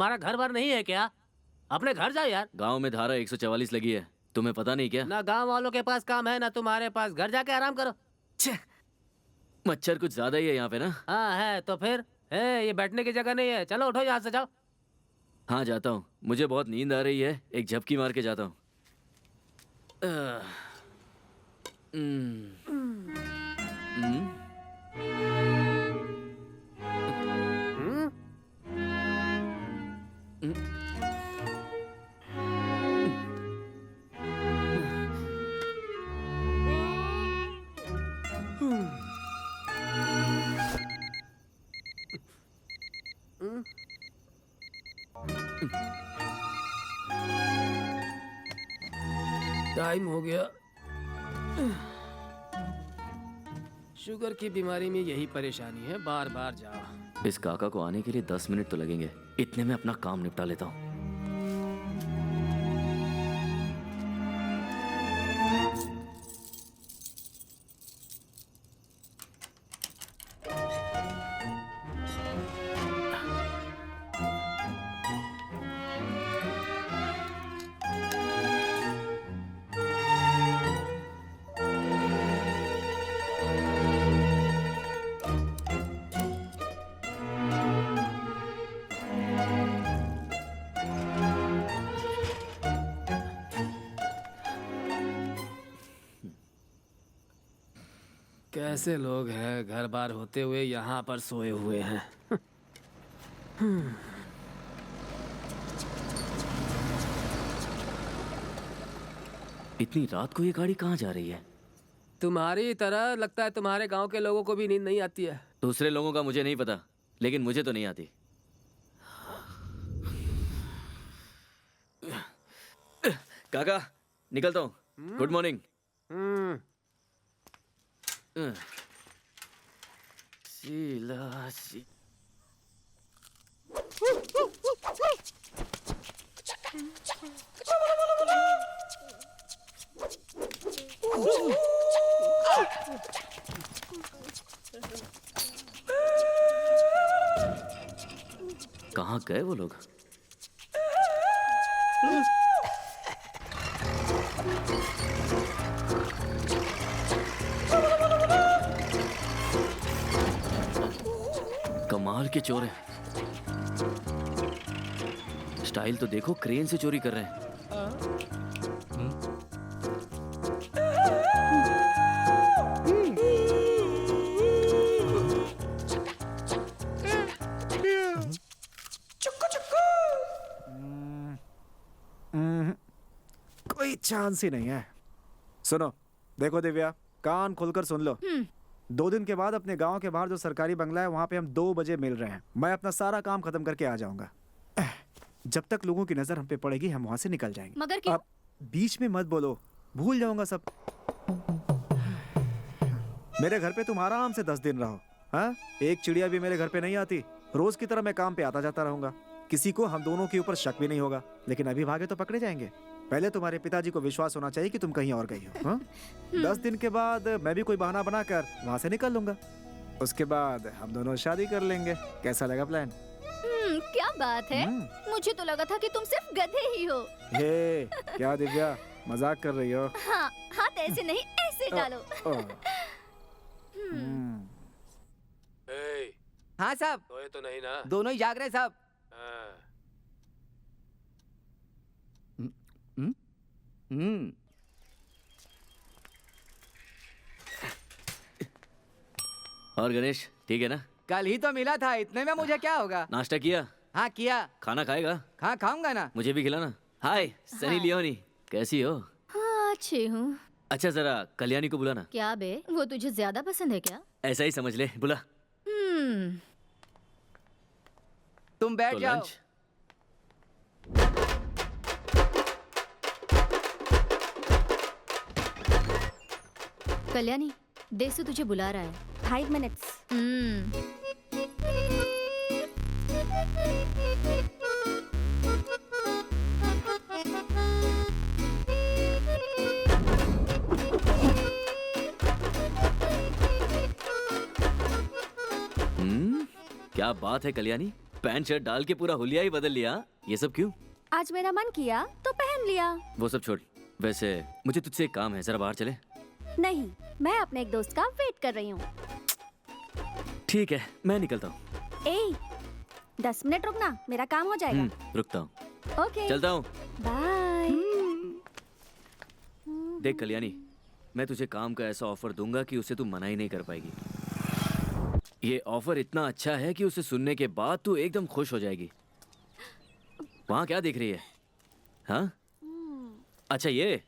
तुम्हारा घर बार नहीं है क्या? अपने घर जाओ यार। गांव में धारा 144 लगी है, तुम्हें पता नहीं क्या? ना गांव वालों के पास काम है ना तुम्हारे पास, घर जाके आराम करो। छे, मच्छर कुछ ज्यादा ही है यहाँ पे ना। हाँ है तो फिर ये बैठने की जगह नहीं है। चलो उठो यहाँ से, जाओ। हाँ जाता हूँ, मुझे बहुत नींद आ रही है, एक झपकी मार के जाता हूँ। आह, हम्म, हम्म, हम्म? टाइम हो गया। शुगर की बीमारी में यही परेशानी है, बार बार जाओ। इस काका को आने के लिए 10 मिनट तो लगेंगे, इतने में अपना काम निपटा लेता हूँ। कैसे लोग हैं, घर बार होते हुए यहाँ पर सोए हुए हैं। इतनी रात को ये गाड़ी कहाँ जा रही है? तुम्हारी तरह लगता है तुम्हारे गांव के लोगों को भी नींद नहीं आती है। दूसरे लोगों का मुझे नहीं पता, लेकिन मुझे तो नहीं आती। काका निकलता हूँ, गुड मॉर्निंग। हम्म। शीला शी... कहाँ गए वो लोग? कमाल के चोर हैं। स्टाइल तो देखो, क्रेन से चोरी कर रहे हैं। कोई चांस ही नहीं है। सुनो, देखो दिव्या, कान खोलकर सुन लो। 2 दिन के बाद अपने गांव के बाहर जो सरकारी बंगला है वहां पे हम 2 बजे मिल रहे हैं। मैं अपना सारा काम खत्म करके आ जाऊंगा। जब तक लोगों की नजर हम पे पड़ेगी हम वहां से निकल जाएंगे। मगर क्यों? अब बीच में मत बोलो, भूल जाऊंगा सब। मेरे घर पे तुम आराम से 10 दिन रहो। हाँ, एक चिड़िया भी मेरे घर पे नहीं आती। रोज की तरह मैं काम पे आता जाता रहूंगा। किसी को हम दोनों के ऊपर शक भी नहीं होगा। लेकिन अभी भागे तो पकड़े जाएंगे। पहले तुम्हारे पिताजी को विश्वास होना चाहिए कि तुम कहीं और गई हो। हाँ? 10 दिन के बाद मैं भी कोई बहाना बनाकर वहां से निकल लूंगा। उसके बाद हम दोनों शादी कर लेंगे। कैसा लगा प्लान? क्या बात है? मुझे तो लगा था कि तुम सिर्फ गधे ही हो। हे, क्या दिव्या, मजाक कर रही हो? हाँ, हाथ ऐसे नहीं, ऐसे डालो। हाँ साहब, सोए तो नहीं ना? दोनों ही जाग रहे हैं साहब। हाँ। और गणेश ठीक है ना? कल ही तो मिला था, इतने में मुझे क्या होगा? नाश्ता किया? हाँ किया। खाना खाएगा? हाँ खाऊंगा ना। मुझे भी खिलाना। हाय सनी लियोनी, कैसी हो? हाँ, अच्छी हूँ। अच्छा जरा कल्याणी को बुलाना। क्या बे, वो तुझे ज्यादा पसंद है क्या? ऐसा ही समझ ले, बुला। तुम बैठ तो जाओ। लंच? कल्याणी, देसु तुझे बुला रहा है। 5 minutes। क्या बात है कल्याणी, पैंट शर्ट डाल के पूरा हुलिया ही बदल लिया। ये सब क्यों? आज मेरा मन किया तो पहन लिया। वो सब छोड़। वैसे मुझे तुझसे एक काम है, जरा बाहर चले। नहीं, मैं अपने एक दोस्त का वेट कर रही हूँ। ठीक है, मैं निकलता हूँ। ए, 10 मिनट रुकना, मेरा काम हो जाएगा। रुकता हूँ। ओके, चलता हूँ। बाय। देख कल्याणी, मैं तुझे काम का ऐसा ऑफर दूंगा कि उसे तू मना ही नहीं कर पाएगी। ये ऑफर इतना अच्छा है कि उसे सुनने के बाद तू एकदम खुश हो जाएगी। वहाँ क्या देख रही है? हाँ? अच्छा, ये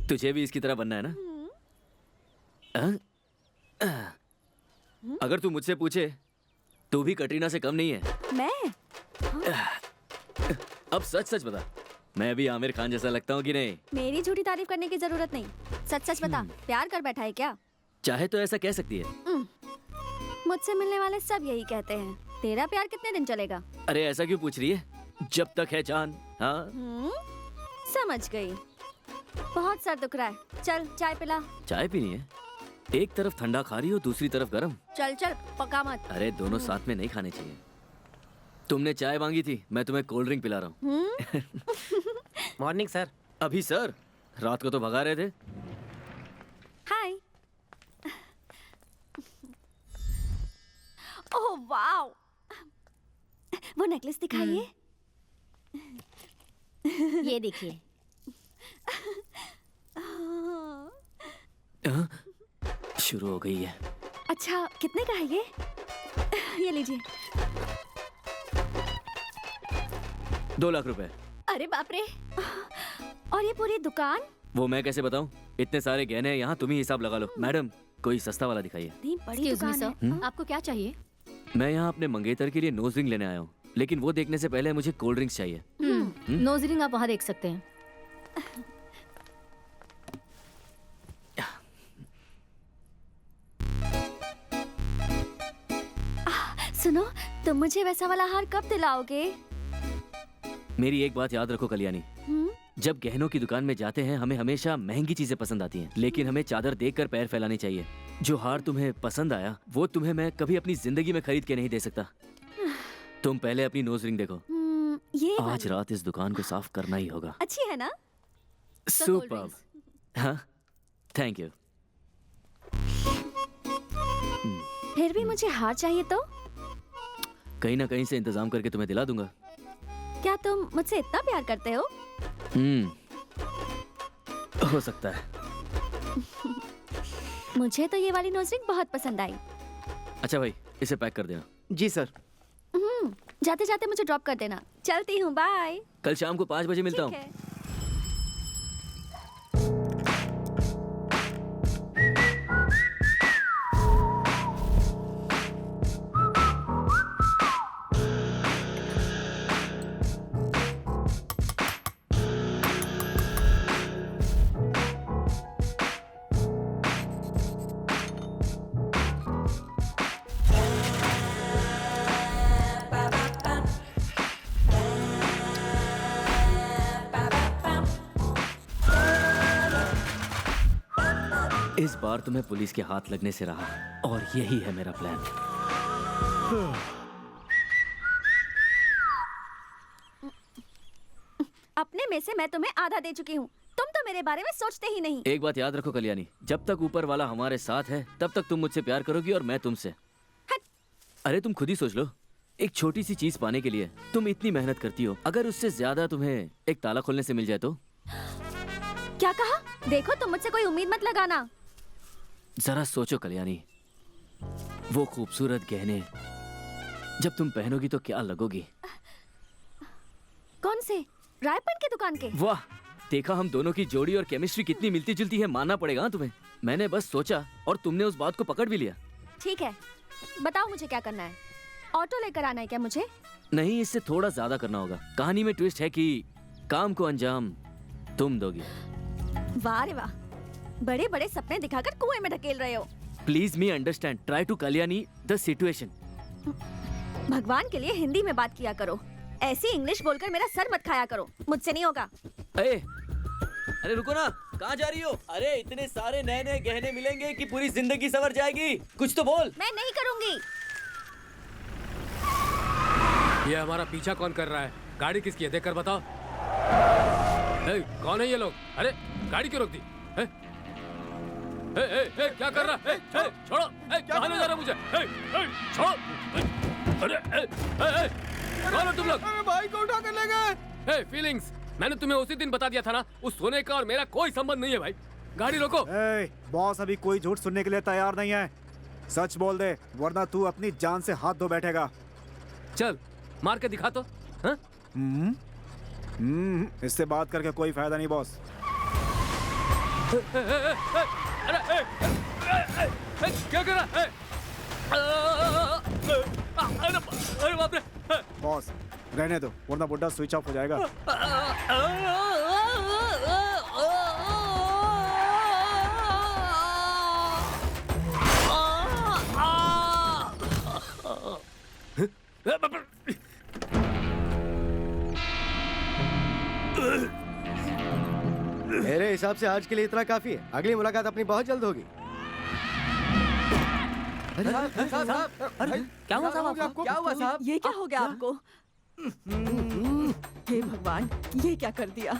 तुझे भी इसकी तरह बनना है ना? हाँ? अगर तू मुझसे पूछे, तू भी कटरीना से कम नहीं है। मैं? अब सच सच बता, मैं भी आमिर खान जैसा लगता हूँ कि नहीं? मेरी झूठी तारीफ करने की जरूरत नहीं। सच सच बता, प्यार कर बैठा है क्या? चाहे तो ऐसा कह सकती है। मुझसे मिलने वाले सब यही कहते हैं। तेरा प्यार कितने दिन चलेगा? अरे ऐसा क्यों पूछ रही है? जब तक है जान। हाँ? समझ गई। बहुत सर दुख रहा है, चल चाय पिला। चाय पीनी है? एक तरफ ठंडा खा रही हो, दूसरी तरफ गरम। चल चल, पका मत। अरे दोनों साथ में नहीं खाने चाहिए। तुमने चाय मांगी थी, मैं तुम्हें कोल्ड ड्रिंक पिला रहा हूँ। Morning sir. अभी सर? रात को तो भगा रहे थे। हाय। ओह वाओ, वो नेकलेस दिखाइए। ये देखिए। शुरू हो गई है। अच्छा, कितने का है ये? ये लीजिए। 2 लाख रुपए। अरे बाप रे, और ये पूरी दुकान? वो मैं कैसे बताऊं? इतने सारे गहने हैं यहाँ, तुम ही हिसाब लगा लो। मैडम, कोई सस्ता वाला दिखाइए। इतनी बड़ी दुकान है। आपको क्या चाहिए? मैं यहाँ अपने मंगेतर के लिए नोज रिंग लेने आया हूँ, लेकिन वो देखने से पहले मुझे कोल्ड ड्रिंक्स चाहिए। नोज रिंग आप वहाँ देख सकते हैं। सुनो, तुम मुझे वैसा वाला हार कब दिलाओगे? मेरी एक बात याद रखो कल्याणी, जब गहनों की दुकान में जाते हैं हमें हमेशा महंगी चीजें पसंद आती हैं, लेकिन हमें चादर देखकर पैर फैलाने चाहिए। जो हार तुम्हें पसंद आया वो तुम्हें मैं कभी अपनी जिंदगी में खरीद के नहीं दे सकता। तुम पहले अपनी नोज रिंग देखो। ये आज रात इस दुकान को साफ करना ही होगा। अच्छी है ना? सुपर्ब। हाँ, थैंक यू। फिर भी मुझे हार चाहिए तो? कहीं ना कहीं से इंतजाम करके तुम्हें दिला दूंगा। क्या तुम मुझसे इतना प्यार करते हो? हो सकता है। मुझे तो ये वाली नोज रिंग बहुत पसंद आई। अच्छा भाई, इसे पैक कर देना। जी सर। जाते जाते मुझे ड्रॉप कर देना। चलती हूँ, बाय। कल शाम को 5 बजे मिलता हूँ। ठीक है। इस बार तुम्हें पुलिस के हाथ लगने से रहा, और यही है मेरा प्लान। अपने में से मैं तुम्हें आधा दे चुकी हूँ। तुम तो मेरे बारे में सोचते ही नहीं। एक बात याद रखो कल्याणी, जब तक ऊपर वाला हमारे साथ है तब तक तुम मुझसे प्यार करोगी और मैं तुमसे। अरे तुम खुद ही सोच लो, एक छोटी सी चीज पाने के लिए तुम इतनी मेहनत करती हो, अगर उससे ज्यादा तुम्हें एक ताला खोलने से मिल जाए तो? क्या कहा? देखो, तुम मुझसे कोई उम्मीद मत लगाना। जरा सोचो कल्याणी, वो खूबसूरत गहने जब तुम पहनोगी तो क्या लगोगी? कौन से? रायपन की दुकान के? वाह, देखा हम दोनों की जोड़ी और केमिस्ट्री कितनी मिलती जुलती है, मानना पड़ेगा तुम्हें। मैंने बस सोचा और तुमने उस बात को पकड़ भी लिया। ठीक है, बताओ मुझे क्या करना है। ऑटो लेकर आना है क्या मुझे? नहीं, इससे थोड़ा ज्यादा करना होगा। कहानी में ट्विस्ट है कि काम को अंजाम तुम दोगी। वाह रे वाह, बड़े बड़े सपने दिखाकर कुएं में ढकेल रहे हो। Please me understand, try to Kalyani the situation. भगवान के लिए हिंदी में बात किया करो, ऐसी इंग्लिश बोलकर मेरा सर मत खाया करो। मुझसे नहीं होगा। अरे रुको ना, कहाँ जा रही हो? अरे इतने सारे नए नए गहने मिलेंगे कि पूरी जिंदगी संवर जाएगी। कुछ तो बोल। मैं नहीं करूंगी। ये हमारा पीछा कौन कर रहा है? गाड़ी किसकी है? देख कर बताओ। ए, कौन है ये लोग? अरे गाड़ी क्यों रोक दी? ए, ए, ए, ए, क्या कर रहा है? ए, ए, छोड़ो! ए, कहाँ ले जा रहा है मुझे? ए, ए, छोड़ो! ए, अरे ए, ए, ए, कौन हो तुम लोग? अरे भाई को उठा कर ले गए। ए, फीलिंग्स, मैंने तुम्हें उसी दिन बता दिया था ना, उस सोने का और मेरा कोई संबंध नहीं है भाई। गाड़ी रोको। ए, बॉस अभी कोई झूठ सुनने के लिए तैयार नहीं है। सच बोल दे, वरना तू अपनी जान से हाथ धो बैठेगा। चल मार के दिखा तो। हाँ? इससे बात करके कोई फायदा नहीं बॉस। अरे क्या कर रहा है? अरे बाप रे! बॉस रहने दो, वरना बुड्ढा स्विच ऑफ हो जाएगा। मेरे हिसाब से आज के लिए इतना काफी है। अगली मुलाकात अपनी बहुत जल्द होगी। क्या हुआ साहब आपको? क्या हुआ साहब? ये क्या हो गया आपको? हे भगवान, ये क्या कर दिया?